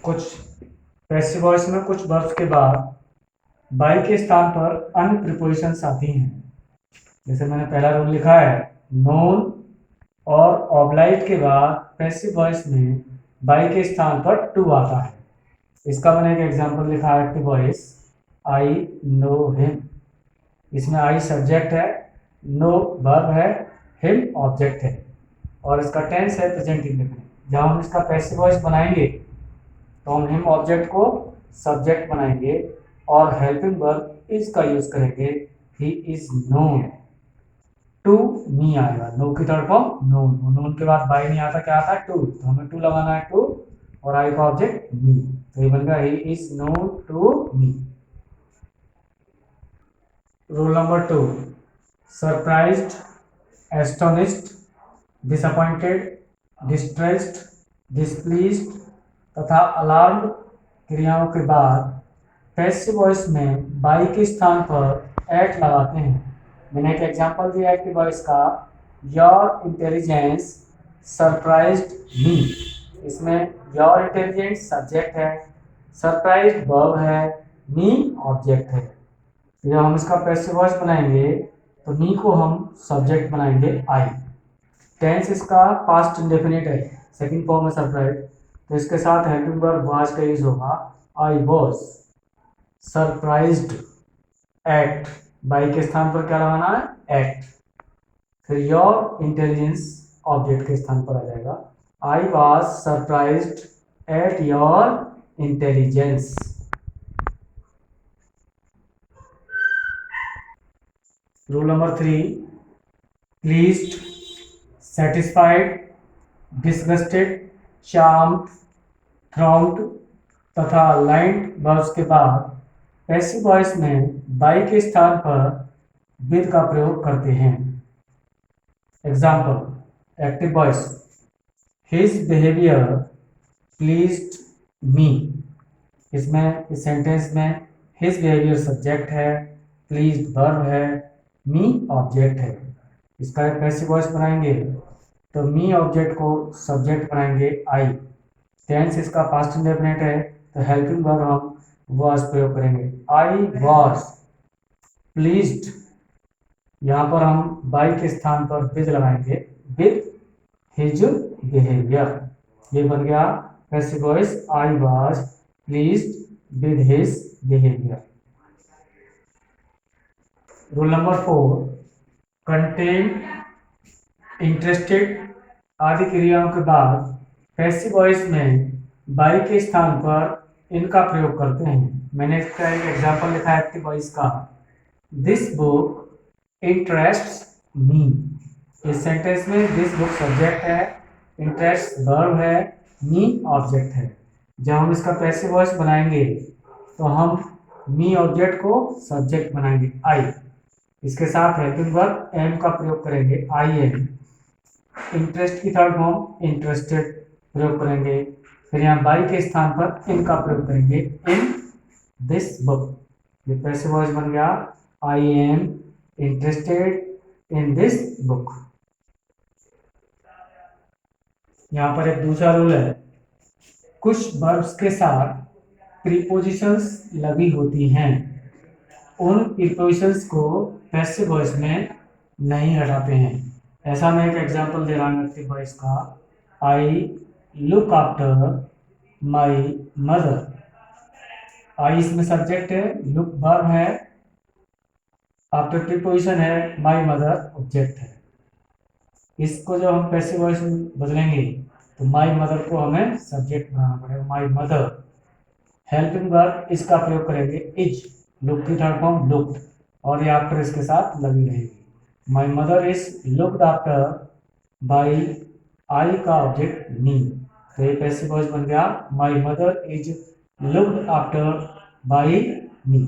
कुछ passive voice में कुछ वर्ब्स के बाद बाई के स्थान पर अन्य प्रीपोजिशंस आती हैं। जैसे मैंने पहला रूल लिखा है, नोन और ऑब्लाइट के बाद पैसिव वॉइस में बाई के स्थान पर टू आता है। इसका मैंने एक एग्जांपल लिखा है, active voice, I know him. इसमें आई सब्जेक्ट है, नो वर्ब है, हिम ऑब्जेक्ट है और इसका टेंस है प्रेजेंट इंडेफिनिट। जब हम इसका पैसिव वॉइस बनाएंगे तो हम हिम ऑब्जेक्ट को सब्जेक्ट बनाएंगे और हेल्पिंग वर्ब इज का यूज करेंगे, ही इज नोन टू मी आएगा। नो की थर्ड फॉर्म नोन, नोन के बाद बाई नहीं आता, क्या आता है टू, तो हमें टू लगाना है, टू और आई का ऑब्जेक्ट मी, तो ये बन गया he is known to me. Rule number 2, surprised, astonished, disappointed, distressed, displeased तथा अलार्म्ड क्रियाओं के बाद पैसिव वॉइस में बाई के स्थान पर एट लगाते हैं। मैंने एक एग्जांपल दिया एक्टिव वॉइस का, योर इंटेलिजेंस सरप्राइज्ड मी। इसमें योर इंटेलिजेंस सब्जेक्ट है, सरप्राइज्ड वर्ब है, मी ऑब्जेक्ट है। जब हम इसका पैसिव वॉइस बनाएंगे तो मी को हम सब्जेक्ट बनाएंगे आई। टेंस इसका पास्ट इंडेफिनिट है, सेकंड फॉर्म है सरप्राइज, तो इसके साथ हेल्पिंग वर्ब वाज का यूज होगा, I was surprised eight. By के स्थान पर क्या लगाना है, एट। फिर योर इंटेलिजेंस ऑब्जेक्ट के स्थान पर आ जाएगा, I was surprised at your intelligence. Rule number 3, pleased, satisfied, disgusted, charmed, thronged तथा aligned वर्ब्स के बाद पैसिव वॉइस में बाई के स्थान पर विद का प्रयोग करते हैं। Example, active voice, his behaviour pleased me. इसमें इस सेंटेंस में हिज बिहेवियर सब्जेक्ट है, प्लीज्ड वर्ब है, मी ऑब्जेक्ट है। इसका एक पैसिव वॉइस बनाएंगे तो मी ऑब्जेक्ट को सब्जेक्ट बनाएंगे आई। टेंस इसका पास्ट इंडेफिनिट है, तो हेल्पिंग वर्ब हम वाज प्रयोग करेंगे, आई वाज प्लीज्ड। यहाँ पर हम बाई के स्थान पर विद लगाएंगे, विद हिज बिहेवियर। ये बन गया passive voice, I was pleased with his behaviour. Rule number 4, contain, interested आदि क्रियाओं के बाद पैसिव वॉइस में बाई के स्थान पर इनका प्रयोग करते हैं। मैंने इसका एक एग्जांपल लिखा है एक्टिव वॉइस का, दिस बुक इंटरेस्ट्स मी। इस सेंटेंस में दिस बुक सब्जेक्ट है, इंटरेस्ट वर्ब है, मी ऑब्जेक्ट है। जब हम इसका पैसिव वॉइस बनाएंगे तो हम मी ऑब्जेक्ट को सब्जेक्ट बनाएंगे आई। इसके साथ हेल्पिंग वर्ब एम का प्रयोग करेंगे, आई एम। इंटरेस्ट की थर्ड फॉर्म इंटरेस्टेड प्रयोग करेंगे। फिर यहाँ बाई के स्थान पर इन का प्रयोग करेंगे, इन दिस बुक। ये पैसिव वॉइस बन गया, I am interested in this book. यहाँ पर एक दूसरा रूल है, कुछ वर्ब्स के साथ प्रीपोजिशंस लगी होती हैं, उन प्रीपोजिशंस को पैसिव वॉइस में नहीं हटाते हैं। ऐसा मैं एक एग्जांपल दे रहा हूँ एक्टिव वॉइस का, I look after my mother. I इसमें सब्जेक्ट है, लुक वर्ब है, आफ्टर प्रीपोजिशन है, माई मदर ऑब्जेक्ट है। इसको जब हम पैसिव वॉइस में बदलेंगे तो माई मदर को हमें सब्जेक्ट बनाना पड़ेगा, माई मदर। हेल्पिंग वर्ब इसका प्रयोग करेंगे, इज। लुक की थर्ड फॉर्म लुक्ड और ये आफ्टर इसके साथ लगी रहेगी। My mother is looked after by I का ऑब्जेक्ट मी, तो ये पैसिव वॉइस बन गया, my mother is looked after by me.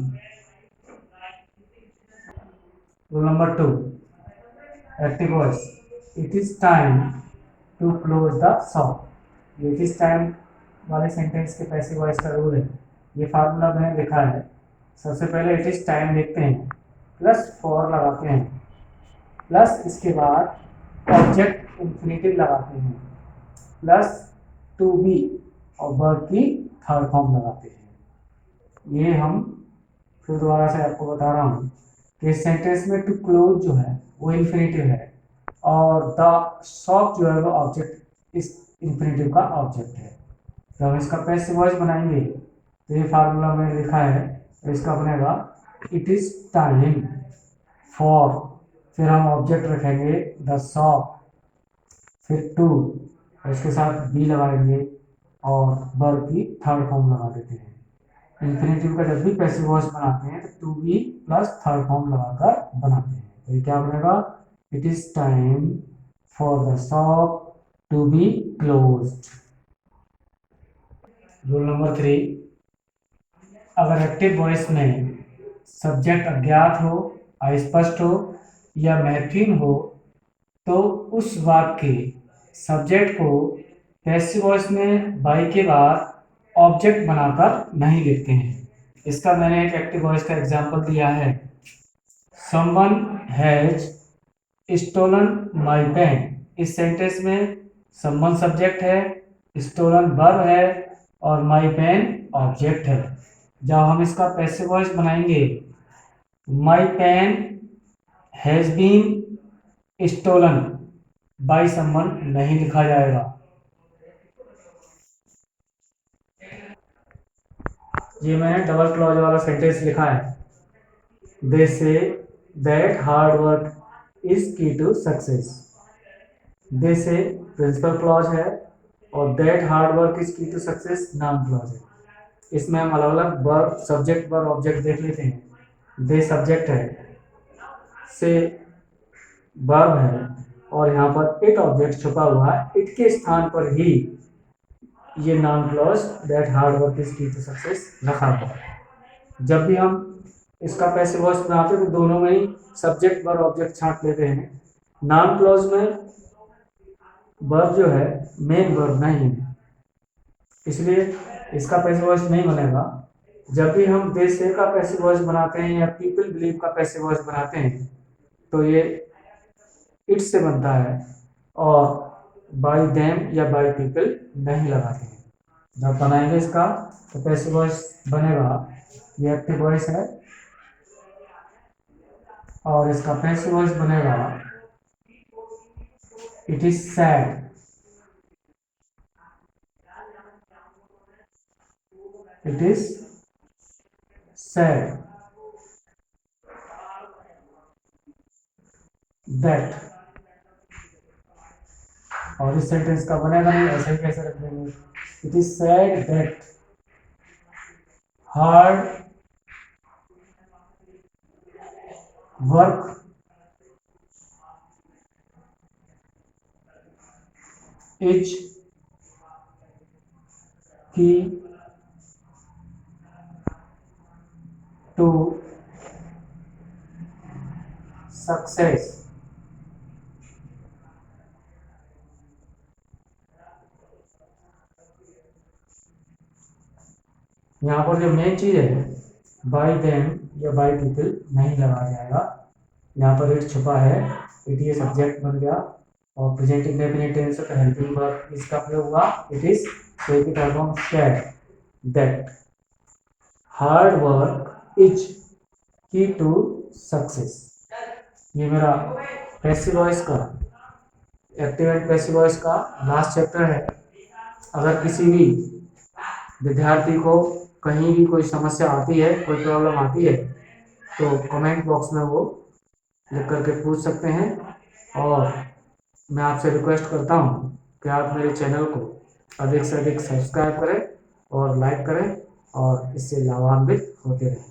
Rule number 2, active voice, it is time to close the shop. It is time वाले sentence के passive voice का rule है, ये फार्मूला मैंने लिखा है। सबसे पहले इट इज टाइम लिखते हैं, प्लस फॉर लगाते हैं, प्लस इसके बाद ऑब्जेक्ट इंफिनिटिव लगाते हैं, प्लस टू बी और वर्ब की थर्ड फॉर्म लगाते हैं। ये हम फिर दोबारा से आपको बता रहा हूँ कि इस सेंटेंस में टू क्लोज जो है वो इन्फिनेटिव है और द शॉप जो है वो ऑब्जेक्ट इस इन्फिनेटिव का ऑब्जेक्ट है। जब हम इसका पैसिव वॉइस बनाएंगे तो ये फार्मूला में लिखा है, तो इसका बनेगा इट इज टाइम फॉर, फिर हम ऑब्जेक्ट रखेंगे द शॉप, फिर टू, इसके साथ बी लगाएंगे और वर्ब की थर्ड फॉर्म लगा देते हैं। इन्फिनेटिव का जब भी पैसिव वॉइस बनाते हैं तो to be plus third form लगाकर बनाते हैं। तो ये क्या बनेगा, it is time for the shop to be closed. Rule number 3, अगर एक्टिव वॉइस में सब्जेक्ट अज्ञात हो, अस्पष्ट हो या महत्वहीन हो तो उस वाक्य के सब्जेक्ट को पैसिव वॉइस में बाई के बाद ऑब्जेक्ट बनाकर नहीं लिखते हैं। इसका मैंने एक एक्टिव वॉइस का एग्जांपल दिया है, someone has stolen my pen. इस सेंटेंस में समवन सब्जेक्ट है, स्टोलन वर्ब है और माय पेन ऑब्जेक्ट है। जब हम इसका पैसिव वॉइस बनाएंगे, my pen has been stolen by someone नहीं लिखा जाएगा। ये मैंने डबल क्लॉज वाला सेंटेंस लिखा है, they say that hard work is key to success. They say principal clause है और that hard work is key to success noun clause है। इसमें हम अलग अलग वर्ब, सब्जेक्ट, वर्ब, ऑब्जेक्ट देख लेते हैं। दे सब्जेक्ट है, से वर्ब है और यहाँ पर इट ऑब्जेक्ट छुपा हुआ है। इट के स्थान पर ही ये noun clause that hard work is key to success रखा हुआ है। जब भी हम इसका पैसिव वॉइस बनाते हैं तो दोनों में ही सब्जेक्ट वर्ब ऑब्जेक्ट छांट लेते हैं। नाउन क्लॉज में वर्ब जो है मेन वर्ब नहीं है, इसलिए इसका पैसिव वॉइस नहीं बनेगा। जब भी हम दे से का पैसिव वॉइस बनाते हैं या पीपल बिलीव का पैसिव वॉइस बनाते हैं तो ये इट से बनता है और बाय देम या बाय पीपल नहीं लगाते हैं। जब बनाएंगे इसका तो पैसिव वॉइस बनेगा, ये एक्टिव वॉइस है और इसका पैसिव वॉइस बनेगा it is sad. It is sad that, और इस सेंटेंस का बनेगा नहीं, ऐसे ही कैसे रख देंगे, it is sad that hard work is key to success. यहाँ पर जो मेन चीज है बाय देम या बाय पीपल नहीं लगाया जाएगा। यहाँ पर इट छुपा है, इट ये सब्जेक्ट बन गया और प्रेजेंट इंडेफिनिट टेंस का हेल्पिंग वर्ब इसका प्रयोग हुआ इट इज, तो एक form sad that hard work is key to success. ये मेरा पैसिव वॉइस का, एक्टिव एंड पैसिव वॉइस का लास्ट चैप्टर है। अगर किसी भी विद्यार्थी को कहीं भी कोई समस्या आती है, कोई प्रॉब्लम आती है तो कमेंट बॉक्स में वो लिख करके पूछ सकते हैं और मैं आपसे रिक्वेस्ट करता हूँ कि आप मेरे चैनल को अधिक से अधिक सब्सक्राइब करें और लाइक करें और इससे लाभान्वित होते रहें।